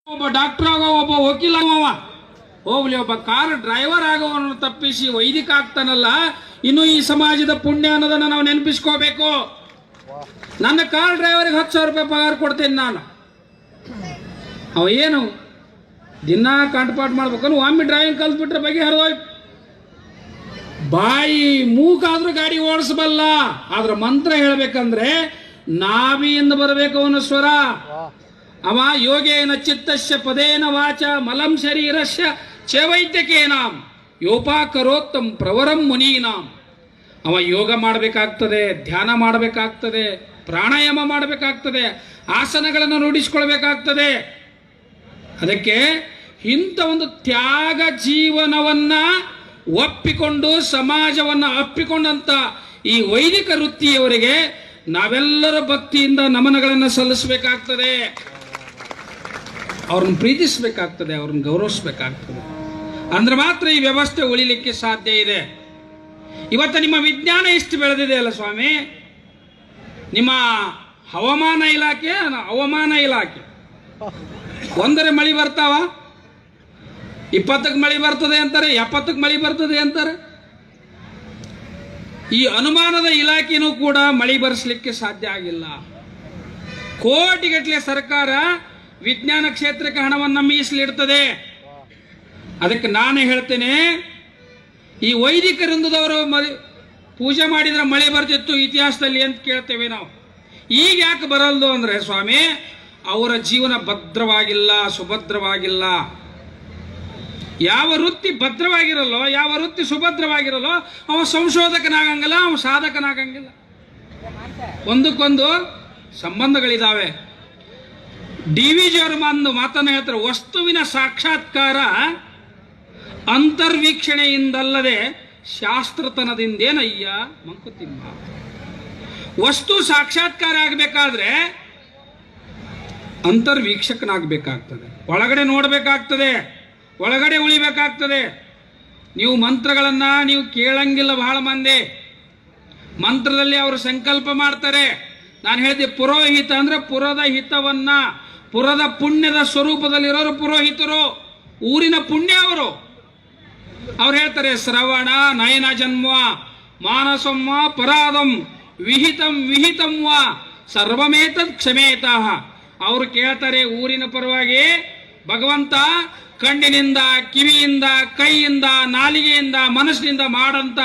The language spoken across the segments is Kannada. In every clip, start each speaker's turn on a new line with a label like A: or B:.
A: ಒಬ್ಬ ಡಾಕ್ಟರ್ ಆಗೋ, ಒಬ್ಬ ವಕೀಲ ಆಗೋವ ಹೋಗ್ಲಿ, ಒಬ್ಬ ಕಾರ್ ಡ್ರೈವರ್ ಆಗೋವನ್ನು ತಪ್ಪಿಸಿ ವೈದಿಕ ಆಗ್ತಾನಲ್ಲ, ಇನ್ನು ಈ ಸಮಾಜದ ಪುಣ್ಯ ಅನ್ನೋದನ್ನ ನಾವು ನೆನಪಿಸ್ಕೋಬೇಕು. ನನ್ನ ಕಾರ್ ಡ್ರೈವರ್ಗೆ 10,000 ರೂಪಾಯಿ ಪಗಾರ ಕೊಡ್ತೇನೆ ನಾನು. ಅವ ಏನು ದಿನ ಕಂಠಪಾಠ ಮಾಡ್ಬೇಕನ್ನು ಒಮ್ಮೆ ಡ್ರೈವಿಂಗ್ ಕಲ್ತ್ಬಿಟ್ರೆ ಬಗ್ಗೆ ಹರಿದೋಯ್ತು. ಬಾಯಿ ಮೂಕಾದ್ರೂ ಗಾಡಿ ಓಡಿಸಬಲ್ಲ, ಆದ್ರ ಮಂತ್ರ ಹೇಳ್ಬೇಕಂದ್ರೆ ನಾಭಿಯಿಂದ ಬರಬೇಕು ಅವನ ಸ್ವರ. ಅವ ಯೋಗೇನ ಚಿತ್ತಸ್ಯ ಪದೇನ ವಾಚ ಮಲಂ ಶರೀರಸ್ಯ ಚೈವೈದ್ಯಕೇನಾಂ ಯೋಪಾಕರೋತ್ತಂ ಪ್ರವರಂ ಮುನೀನಾಂ. ಅವ ಯೋಗ ಮಾಡಬೇಕಾಗ್ತದೆ, ಧ್ಯಾನ ಮಾಡಬೇಕಾಗ್ತದೆ, ಪ್ರಾಣಾಯಾಮ ಮಾಡಬೇಕಾಗ್ತದೆ, ಆಸನಗಳನ್ನು ರೂಢಿಸ್ಕೊಳ್ಬೇಕಾಗ್ತದೆ. ಅದಕ್ಕೆ ಇಂಥ ಒಂದು ತ್ಯಾಗ ಜೀವನವನ್ನ ಒಪ್ಪಿಕೊಂಡು ಸಮಾಜವನ್ನ ಅಪ್ಪಿಕೊಂಡಂತ ಈ ವೈದಿಕ ವೃತ್ತಿಯವರಿಗೆ ನಾವೆಲ್ಲರ ಭಕ್ತಿಯಿಂದ ನಮನಗಳನ್ನು ಸಲ್ಲಿಸಬೇಕಾಗ್ತದೆ, ಅವ್ರನ್ನ ಪ್ರೀತಿಸಬೇಕಾಗ್ತದೆ, ಅವ್ರನ್ನ ಗೌರವಿಸಬೇಕಾಗ್ತದೆ. ಅಂದ್ರೆ ಮಾತ್ರ ಈ ವ್ಯವಸ್ಥೆ ಉಳಿಲಿಕ್ಕೆ ಸಾಧ್ಯ ಇದೆ. ಇವತ್ತು ನಿಮ್ಮ ವಿಜ್ಞಾನ ಎಷ್ಟು ಬೆಳೆದಿದೆ ಅಲ್ಲ ಸ್ವಾಮಿ, ನಿಮ್ಮ ಹವಾಮಾನ ಇಲಾಖೆ ಒಂದರೆ ಮಳಿ ಬರ್ತಾವ, 20ಕ್ಕೆ ಮಳಿ ಬರ್ತದೆ ಅಂತಾರೆ, 70ಕ್ಕೆ ಮಳಿ ಬರ್ತದೆ ಅಂತಾರೆ. ಈ ಅನುಮಾನದ ಇಲಾಖೆನೂ ಕೂಡ ಮಳಿ ಬರೆಸಲಿಕ್ಕೆ ಸಾಧ್ಯ ಆಗಿಲ್ಲ. ಕೋಟಿಗಟ್ಟಲೆ ಸರ್ಕಾರ ವಿಜ್ಞಾನ ಕ್ಷೇತ್ರಕ್ಕೆ ಹಣವನ್ನು ಮೀಸಲಿಡ್ತದೆ. ಅದಕ್ಕೆ ನಾನು ಹೇಳ್ತೇನೆ, ಈ ವೈದಿಕ ವೃಂದದವರು ಪೂಜೆ ಮಾಡಿದ್ರೆ ಮಳೆ ಬರ್ತಿತ್ತು ಇತಿಹಾಸದಲ್ಲಿ ಅಂತ ಕೇಳ್ತೇವೆ ನಾವು. ಈಗ ಯಾಕೆ ಬರಲ್ದು ಅಂದ್ರೆ ಸ್ವಾಮಿ, ಅವರ ಜೀವನ ಭದ್ರವಾಗಿಲ್ಲ, ಸುಭದ್ರವಾಗಿಲ್ಲ. ಯಾವ ವೃತ್ತಿ ಭದ್ರವಾಗಿರಲ್ಲೋ, ಯಾವ ವೃತ್ತಿ ಸುಭದ್ರವಾಗಿರಲ್ಲೋ ಅವ ಸಂಶೋಧಕನಾಗಂಗಿಲ್ಲ, ಅವ ಸಾಧಕನಾಗಂಗಿಲ್ಲ. ಒಂದಕ್ಕೊಂದು ಸಂಬಂಧಗಳಿದ್ದಾವೆ. DVG ಅವರು ಮಾತನ್ನ ಹೇಳ್ತಾರೆ, ವಸ್ತುವಿನ ಸಾಕ್ಷಾತ್ಕಾರ ಅಂತರ್ವೀಕ್ಷಣೆಯಿಂದಲ್ಲದೆ ಶಾಸ್ತ್ರತನದಿಂದೇನಯ್ಯ ಮಂಕುತಿಮ್ಮ. ವಸ್ತು ಸಾಕ್ಷಾತ್ಕಾರ ಆಗಬೇಕಾದ್ರೆ ಅಂತರ್ವೀಕ್ಷಕನಾಗಬೇಕಾಗ್ತದೆ, ಒಳಗಡೆ ನೋಡಬೇಕಾಗ್ತದೆ, ಒಳಗಡೆ ಉಳಿಬೇಕಾಗ್ತದೆ. ನೀವು ಮಂತ್ರಗಳನ್ನ ನೀವು ಕೇಳಂಗಿಲ್ಲ. ಬಹಳ ಮಂದಿ ಮಂತ್ರದಲ್ಲಿ ಅವರು ಸಂಕಲ್ಪ ಮಾಡ್ತಾರೆ. ನಾನು ಹೇಳಿದೆ, ಪುರೋಹಿತ ಅಂದ್ರೆ ಪುರದ ಹಿತವನ್ನ, ಪುರದ ಪುಣ್ಯದ ಸ್ವರೂಪದಲ್ಲಿರೋರು ಪುರೋಹಿತರು, ಊರಿನ ಪುಣ್ಯ ಅವರು. ಅವ್ರು ಹೇಳ್ತಾರೆ, ಶ್ರವಣ ನಯನ ಜನ್ಮ ಮಾನಸಂವ ಪರಾದಂ ವಿಹಿತಂ ವಾ ಸರ್ವಮೇತದ್ ಕ್ಷಮೇತಃ. ಅವರು ಕೇಳ್ತಾರೆ ಊರಿನ ಪರವಾಗಿ, ಭಗವಂತ ಕಣ್ಣಿನಿಂದ, ಕಿವಿಯಿಂದ, ಕೈಯಿಂದ, ನಾಲಿಗೆಯಿಂದ, ಮನಸ್ಸಿನಿಂದ ಮಾಡಂತ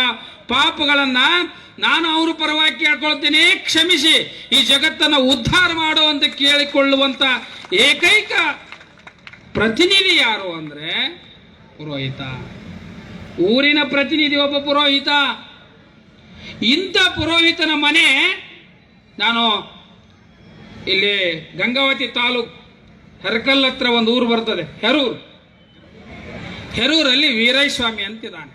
A: ಪಾಪಗಳನ್ನ ನಾನು ಅವ್ರ ಪರವಾಗಿ ಕೇಳ್ಕೊಳ್ತೀನಿ, ಕ್ಷಮಿಸಿ ಈ ಜಗತ್ತನ್ನು ಉದ್ಧಾರ ಮಾಡು ಅಂತ ಕೇಳಿಕೊಳ್ಳುವಂತ ಏಕೈಕ ಪ್ರತಿನಿಧಿ ಯಾರು ಅಂದ್ರೆ ಪುರೋಹಿತ. ಊರಿನ ಪ್ರತಿನಿಧಿ ಒಬ್ಬ ಪುರೋಹಿತ. ಇಂಥ ಪುರೋಹಿತನ ಮನೆ, ನಾನು ಇಲ್ಲಿ ಗಂಗಾವತಿ ತಾಲೂಕ್ ಹೆರ್ಕಲ್ ಹತ್ರ ಒಂದು ಊರು ಬರ್ತದೆ, ಹೆರೂರಲ್ಲಿ ವೀರಯ್ಯ ಸ್ವಾಮಿ ಅಂತಿದ್ದಾನೆ.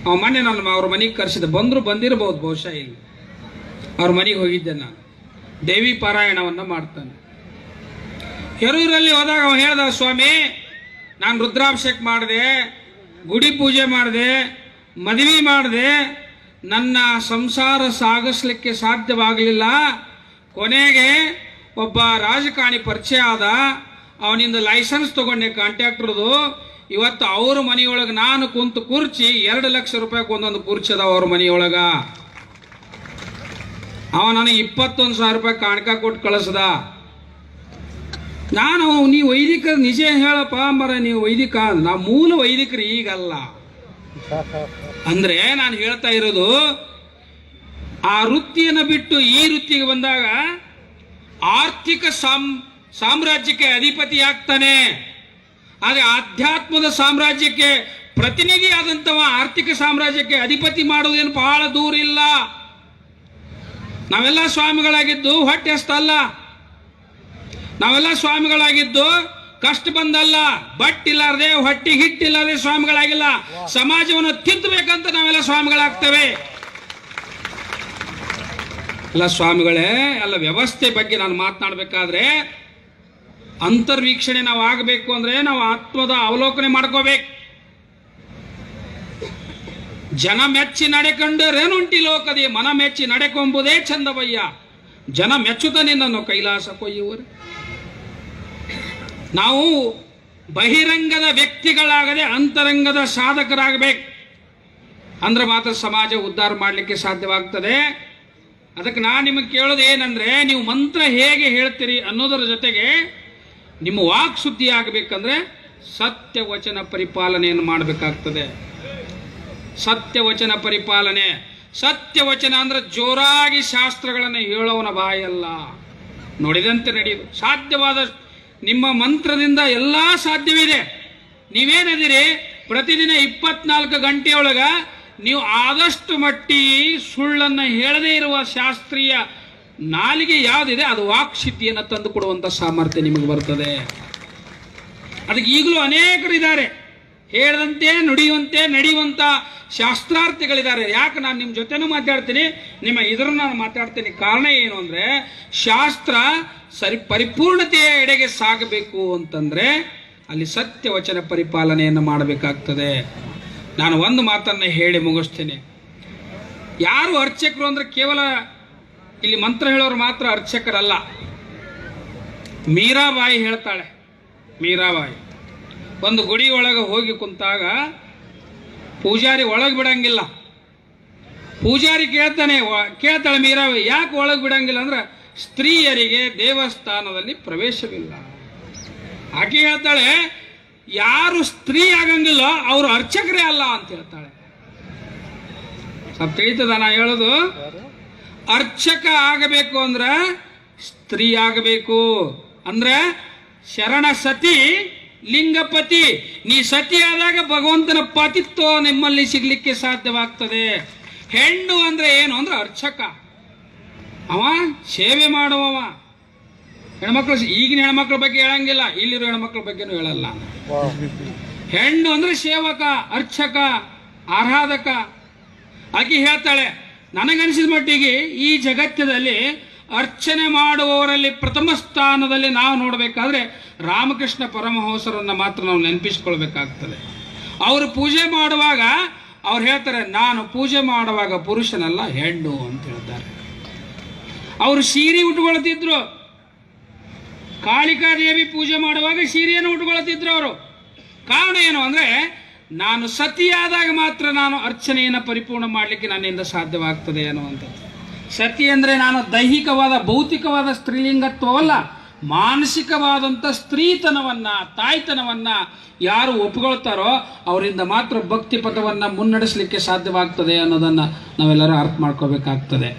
A: ಅವ ಮೊನ್ನೆ ನಾನು ಅವ್ರ ಮನೆಗೆ ಕರೆಸಿದೆ, ಬಂದಿರಬಹುದು ಬಹುಶಃ. ಇಲ್ಲಿ ಅವ್ರ ಮನೆಗೆ ಹೋಗಿದ್ದೆ ನಾನು. ದೇವಿ ಪಾರಾಯಣವನ್ನ ಮಾಡ್ತಾನೆ. ಹೆರೂರಲ್ಲಿ ಹೋದಾಗ ಅವ ಹೇಳ್ದ, ಸ್ವಾಮಿ ನಾನು ರುದ್ರಾಭಿಷೇಕ ಮಾಡಿದೆ, ಗುಡಿ ಪೂಜೆ ಮಾಡಿದೆ, ಮದುವೆ ಮಾಡಿದೆ, ನನ್ನ ಸಂಸಾರ ಸಾಗಿಸ್ಲಿಕ್ಕೆ ಸಾಧ್ಯವಾಗಲಿಲ್ಲ. ಕೊನೆಗೆ ಒಬ್ಬ ರಾಜಕಾರಣಿ ಪರಿಚಯ ಆದ, ಅವನಿಂದ ಲೈಸೆನ್ಸ್ ತಗೊಂಡೆ ಕಾಂಟ್ರಾಕ್ಟರ್ದು. ಇವತ್ತು ಅವ್ರ ಮನೆಯೊಳಗೆ ನಾನು ಕುಂತು ಕುರ್ಚಿ 2 ಲಕ್ಷ ರೂಪಾಯಿಗೆ ಒಂದೊಂದು ಕುರ್ಚಿ ಅದಾವ ಅವ್ರ ಮನೆಯೊಳಗ. ಅವ ನನಗೆ 21,000 ರೂಪಾಯಿ ಕಾಣಿಕ ಕೊಟ್ಟು ಕಳಿಸ್ದ. ನಾನು ನೀವು ವೈದಿಕ ನಿಜ ಹೇಳಪ್ಪ ಮರ, ನೀವು ವೈದಿಕ, ನಾವು ಮೂಲ ವೈದಿಕರು ಈಗಲ್ಲ ಅಂದ್ರೆ ನಾನು ಹೇಳ್ತಾ ಇರೋದು, ಆ ವೃತ್ತಿಯನ್ನು ಬಿಟ್ಟು ಈ ವೃತ್ತಿಗೆ ಬಂದಾಗ ಆರ್ಥಿಕ ಸಾಮ್ರಾಜ್ಯಕ್ಕೆ ಅಧಿಪತಿ ಆಗ್ತಾನೆ. ಆದರೆ ಆಧ್ಯಾತ್ಮದ ಸಾಮ್ರಾಜ್ಯಕ್ಕೆ ಪ್ರತಿನಿಧಿ ಆದಂತವ ಆರ್ಥಿಕ ಸಾಮ್ರಾಜ್ಯಕ್ಕೆ ಅಧಿಪತಿ ಮಾಡೋದೇನು ಬಹಳ ದೂರ ಇಲ್ಲ. ನಾವೆಲ್ಲ ಸ್ವಾಮಿಗಳಾಗಿದ್ದು ಹೊಟ್ಟೆ ಅಷ್ಟಲ್ಲ, ನಾವೆಲ್ಲ ಸ್ವಾಮಿಗಳಾಗಿದ್ದು ಕಷ್ಟ ಬಂದಲ್ಲ, ಬಟ್ಟಿಲ್ಲಾರ್ದೆ ಹೊಟ್ಟೆ ಹಿಟ್ಟಿಲ್ಲಾರ್ದೆ ಸ್ವಾಮಿಗಳಾಗಿಲ್ಲ. ಸಮಾಜವನ್ನು ತಿದ್ದಬೇಕಂತ ನಾವೆಲ್ಲ ಸ್ವಾಮಿಗಳಾಗ್ತೇವೆ. ಎಲ್ಲ ಸ್ವಾಮಿಗಳೇ, ಎಲ್ಲ ವ್ಯವಸ್ಥೆ ಬಗ್ಗೆ ನಾನು ಮಾತನಾಡಬೇಕಾದ್ರೆ ಅಂತರ್ವೀಕ್ಷಣೆ ನಾವು ಆಗಬೇಕು ಅಂದ್ರೆ ನಾವು ಆತ್ಮದ ಅವಲೋಕನೆ ಮಾಡ್ಕೋಬೇಕು. ಜನ ಮೆಚ್ಚಿ ನಡೆಕೊಂಡರೇನುಂಟಿ ಲೋಕದಿ, ಮನ ಮೆಚ್ಚಿ ನಡೆಕೊಂಬುದೇ ಚಂದವಯ್ಯ. ಜನ ಮೆಚ್ಚುತ್ತ ನಿನ್ನನ್ನು ಕೈಲಾಸ ಕೊಯ್ಯುವರು. ನಾವು ಬಹಿರಂಗದ ವ್ಯಕ್ತಿಗಳಾಗದೆ ಅಂತರಂಗದ ಸಾಧಕರಾಗಬೇಕು. ಅಂದ್ರೆ ಮಾತ್ರ ಸಮಾಜ ಉದ್ಧಾರ ಮಾಡಲಿಕ್ಕೆ ಸಾಧ್ಯವಾಗ್ತದೆ. ಅದಕ್ಕೆ ನಾನು ನಿಮಗೆ ಕೇಳೋದು ಏನಂದ್ರೆ, ನೀವು ಮಂತ್ರ ಹೇಗೆ ಹೇಳ್ತೀರಿ ಅನ್ನೋದರ ಜೊತೆಗೆ ನಿಮ್ಮ ವಾಕ್ ಶುದ್ಧಿ ಆಗಬೇಕಂದ್ರೆ ಸತ್ಯವಚನ ಪರಿಪಾಲನೆಯನ್ನು ಮಾಡಬೇಕಾಗ್ತದೆ. ಸತ್ಯವಚನ ಪರಿಪಾಲನೆ. ಸತ್ಯವಚನ ಅಂದ್ರೆ ಜೋರಾಗಿ ಶಾಸ್ತ್ರಗಳನ್ನು ಹೇಳೋವನ ಬಾಯಲ್ಲ, ನೋಡಿದಂತೆ ನಡೆಯುವುದು. ಸಾಧ್ಯವಾದ ನಿಮ್ಮ ಮಂತ್ರದಿಂದ ಎಲ್ಲ ಸಾಧ್ಯವಿದೆ. ನೀವೇನದಿರಿ, ಪ್ರತಿದಿನ 24 ಗಂಟೆಯೊಳಗ ನೀವು ಆದಷ್ಟು ಮಟ್ಟಿಗೆ ಸುಳ್ಳನ್ನು ಹೇಳದೇ ಇರುವ ಶಾಸ್ತ್ರೀಯ ನಾಲಿಗೆ ಯಾವುದಿದೆ ಅದು ವಾಕ್ಸಿದ್ಧಿಯನ್ನು ತಂದು ಕೊಡುವಂಥ ಸಾಮರ್ಥ್ಯ ನಿಮಗೆ ಬರ್ತದೆ. ಅದಕ್ಕೆ ಈಗಲೂ ಅನೇಕರಿದ್ದಾರೆ, ಹೇಳದಂತೆ ನುಡಿಯುವಂತೆ ನಡೆಯುವಂಥ ಶಾಸ್ತ್ರಾರ್ಥಿಗಳಿದ್ದಾರೆ. ಯಾಕೆ ನಾನು ನಿಮ್ಮ ಜೊತೆನೂ ಮಾತಾಡ್ತೀನಿ, ನಿಮ್ಮ ಇದನ್ನು ನಾನು ಮಾತಾಡ್ತೀನಿ. ಕಾರಣ ಏನು ಅಂದರೆ, ಶಾಸ್ತ್ರ ಪರಿಪೂರ್ಣತೆಯ ಎಡೆಗೆ ಸಾಗಬೇಕು ಅಂತಂದರೆ ಅಲ್ಲಿ ಸತ್ಯವಚನ ಪರಿಪಾಲನೆಯನ್ನು ಮಾಡಬೇಕಾಗ್ತದೆ. ನಾನು ಒಂದು ಮಾತನ್ನು ಹೇಳಿ ಮುಗಿಸ್ತೇನೆ. ಯಾರು ಅರ್ಚಕರು ಅಂದರೆ ಕೇವಲ ಇಲ್ಲಿ ಮಂತ್ರ ಹೇಳೋರು ಮಾತ್ರ ಅರ್ಚಕರಲ್ಲ. ಮೀರಾಬಾಯಿ ಹೇಳ್ತಾಳೆ. ಮೀರಾಬಾಯಿ ಒಂದು ಗುಡಿ ಒಳಗೆ ಹೋಗಿ ಕುಂತಾಗ ಪೂಜಾರಿ ಒಳಗೆ ಬಿಡಂಗಿಲ್ಲ. ಪೂಜಾರಿ ಕೇಳ್ತಾಳೆ ಮೀರಾಬಾಯಿ, ಯಾಕೆ ಒಳಗೆ ಬಿಡಂಗಿಲ್ಲ ಅಂದ್ರೆ ಸ್ತ್ರೀಯರಿಗೆ ದೇವಸ್ಥಾನದಲ್ಲಿ ಪ್ರವೇಶವಿಲ್ಲ. ಆಕೆ ಹೇಳ್ತಾಳೆ, ಯಾರು ಸ್ತ್ರೀ ಆಗಂಗಿಲ್ಲ ಅವರು ಅರ್ಚಕರೇ ಅಲ್ಲ ಅಂತ ಹೇಳ್ತಾಳೆ. ಸ್ವಲ್ಪ ತಿಳಿತದ ನಾ ಹೇಳೋದು? ಅರ್ಚಕ ಆಗಬೇಕು ಅಂದ್ರೆ ಸ್ತ್ರೀ ಆಗಬೇಕು. ಅಂದ್ರೆ ಶರಣ ಸತಿ ಲಿಂಗಪತಿ. ನೀ ಸತಿ ಆದಾಗ ಭಗವಂತನ ಪತಿತ್ವ ನಿಮ್ಮಲ್ಲಿ ಸಿಗ್ಲಿಕ್ಕೆ ಸಾಧ್ಯವಾಗ್ತದೆ. ಹೆಣ್ಣು ಅಂದ್ರೆ ಏನು ಅಂದ್ರೆ ಅರ್ಚಕ, ಅವ ಸೇವೆ ಮಾಡುವವ. ಹೆಣ್ಮಕ್ಳು, ಈಗಿನ ಹೆಣ್ಮಕ್ಳ ಬಗ್ಗೆ ಹೇಳಂಗಿಲ್ಲ, ಇಲ್ಲಿರೋ ಹೆಣ್ಮಕ್ಳ ಬಗ್ಗೆನೂ ಹೇಳಲ್ಲ. ಹೆಣ್ಣು ಅಂದ್ರೆ ಸೇವಕ, ಅರ್ಚಕ, ಆರಾಧಕ. ಆಕೆ ಹೇಳ್ತಾಳೆ, ನನಗನ್ಸಿದ ಮಟ್ಟಿಗೆ ಈ ಜಗತ್ತದಲ್ಲಿ ಅರ್ಚನೆ ಮಾಡುವವರಲ್ಲಿ ಪ್ರಥಮ ಸ್ಥಾನದಲ್ಲಿ ನಾವು ನೋಡಬೇಕಾದ್ರೆ ರಾಮಕೃಷ್ಣ ಪರಮಹಂಸರನ್ನ ಮಾತ್ರ ನಾವು ನೆನಪಿಸ್ಕೊಳ್ಬೇಕಾಗ್ತದೆ. ಅವರು ಪೂಜೆ ಮಾಡುವಾಗ ಅವ್ರು ಹೇಳ್ತಾರೆ, ನಾನು ಪೂಜೆ ಮಾಡುವಾಗ ಪುರುಷನಲ್ಲ ಹೆಣ್ಣು ಅಂತ ಹೇಳ್ತಾರೆ. ಅವರು ಸೀರೆ ಉಟ್ಕೊಳ್ತಿದ್ರು. ಕಾಳಿಕಾದೇವಿ ಪೂಜೆ ಮಾಡುವಾಗ ಸೀರೆಯನ್ನು ಉಟ್ಕೊಳ್ತಿದ್ರು ಅವರು. ಕಾರಣ ಏನು ಅಂದ್ರೆ, ನಾನು ಸತಿಯಾದಾಗ ಮಾತ್ರ ನಾನು ಅರ್ಚನೆಯನ್ನು ಪರಿಪೂರ್ಣ ಮಾಡಲಿಕ್ಕೆ ನನ್ನಿಂದ ಸಾಧ್ಯವಾಗ್ತದೆ ಅನ್ನುವಂಥದ್ದು. ಸತಿ ಅಂದರೆ ನಾನು ದೈಹಿಕವಾದ ಭೌತಿಕವಾದ ಸ್ತ್ರೀಲಿಂಗತ್ವವಲ್ಲ, ಮಾನಸಿಕವಾದಂಥ ಸ್ತ್ರೀತನವನ್ನ, ತಾಯ್ತನವನ್ನ ಯಾರು ಒಪ್ಕೊಳ್ತಾರೋ ಅವರಿಂದ ಮಾತ್ರ ಭಕ್ತಿ ಪಥವನ್ನು ಮುನ್ನಡೆಸಲಿಕ್ಕೆ ಸಾಧ್ಯವಾಗ್ತದೆ ಅನ್ನೋದನ್ನು ನಾವೆಲ್ಲರೂ ಅರ್ಥ ಮಾಡ್ಕೋಬೇಕಾಗ್ತದೆ.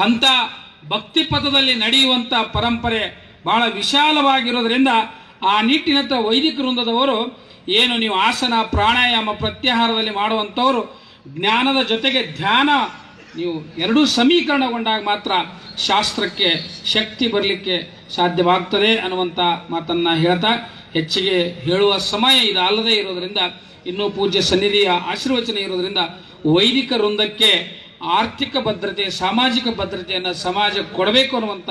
A: ಅಂಥ ಭಕ್ತಿ ಪಥದಲ್ಲಿ ನಡೆಯುವಂಥ ಪರಂಪರೆ ಬಹಳ ವಿಶಾಲವಾಗಿರೋದ್ರಿಂದ ಆ ನಿಟ್ಟಿನಂಥ ವೈದಿಕ ವೃಂದದವರು ಏನು ನೀವು ಆಸನ ಪ್ರಾಣಾಯಾಮ ಪ್ರತ್ಯಾಹಾರದಲ್ಲಿ ಮಾಡುವಂಥವರು ಜ್ಞಾನದ ಜೊತೆಗೆ ಧ್ಯಾನ ನೀವು ಎರಡೂ ಸಮೀಕರಣಗೊಂಡಾಗ ಮಾತ್ರ ಶಾಸ್ತ್ರಕ್ಕೆ ಶಕ್ತಿ ಬರಲಿಕ್ಕೆ ಸಾಧ್ಯವಾಗ್ತದೆ ಅನ್ನುವಂಥ ಮಾತನ್ನು ಹೇಳ್ತಾ, ಹೆಚ್ಚಿಗೆ ಹೇಳುವ ಸಮಯ ಇದಲ್ಲದೆ ಇರೋದರಿಂದ, ಇನ್ನೂ ಪೂಜ್ಯ ಸನ್ನಿಧಿಯ ಆಶೀರ್ವಚನ ಇರೋದರಿಂದ ವೈದಿಕ ವೃಂದಕ್ಕೆ ಆರ್ಥಿಕ ಭದ್ರತೆ, ಸಾಮಾಜಿಕ ಭದ್ರತೆಯನ್ನು ಸಮಾಜ ಕೊಡಬೇಕು ಅನ್ನುವಂಥ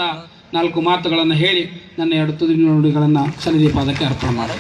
A: 4 ಮಾತುಗಳನ್ನು ಹೇಳಿ ನನ್ನ 2 ತುದಿ ನುಡಿಗಳನ್ನು ಸನ್ನಿಧಿ ಪಾದಕ್ಕೆ ಅರ್ಪಣೆ ಮಾಡಿ.